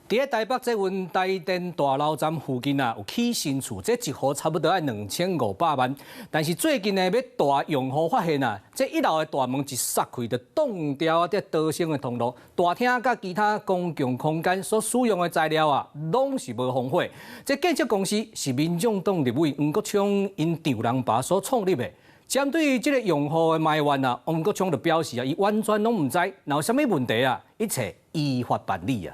伫咧台北这阮台电大楼站附近有起新厝，这一户差不多要2500万。但是最近呢，要大用户发现这一楼的大门一撒开，就挡掉这逃生的通路。大厅甲其他公共空间所使用的材料拢是无防火。这建设公司是民众党立委黄国昌因丈人爸所创立的。针对这个用户的埋怨黄国昌就表示伊完全拢唔知，有啥物问题一切依法办理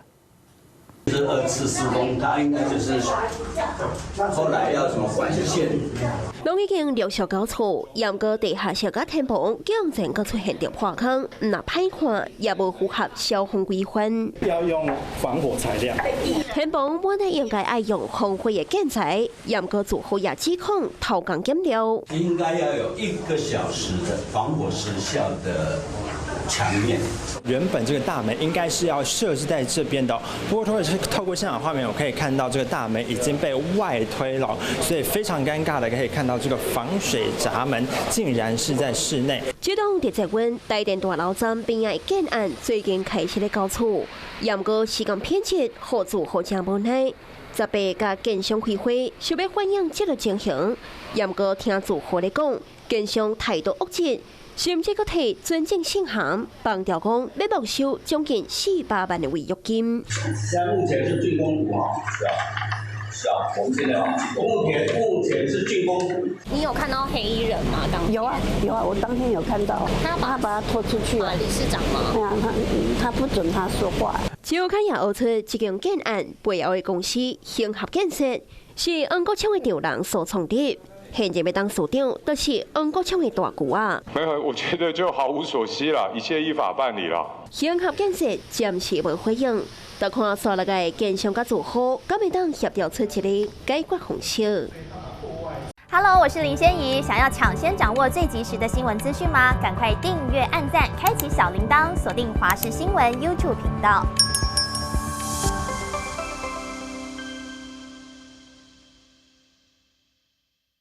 是2次施工，它应该就是后来要什么管线。拢已经陆续交错，严格地下室甲天棚，竟然阁出现着破坑，那歹看也无符合消防规范。要用防火材料。天棚本来应该爱用防火的建材，严格做好也指控偷工减料。应该要有1个小时的防火时效的墙面。原本这个大门应该是要设置在这边的，不过透过现场画面，我可以看到这个大门已经被外推了，所以非常尴尬的可以看到这个防水闸门竟然是在室内。这栋伫在阮台电大楼站边的建案最近开始咧交错，严格时间偏切，合作好正无奈。18甲建商开会，想要反映这个情形，严格听住户咧讲，建商态度恶劣。甚至阁摕尊敬信函，放掉讲要没收将近400万的违约金。现在目前是竣工5号，是啊，我们现在目前是竣工。你有看到黑衣人吗？有啊，我当天有看到，他把他拖出去了。理事长吗？对啊，他不准他说话。照看也讹出这间建案背后的公司兴合建设，是黄国昌的丈人所创立。现在要当所长，都是黄国昌的大舅啊。没有，我觉得就毫无所惜了，一切依法办理了。兴合建设暂时无回应，但看所有的建商甲住户，敢会当协调出一个解决方式。Hello， 我是林仙怡。想要抢先掌握最及时的新闻资讯吗？赶快订阅、按赞、开启小铃铛，锁定华视新闻 YouTube 频道。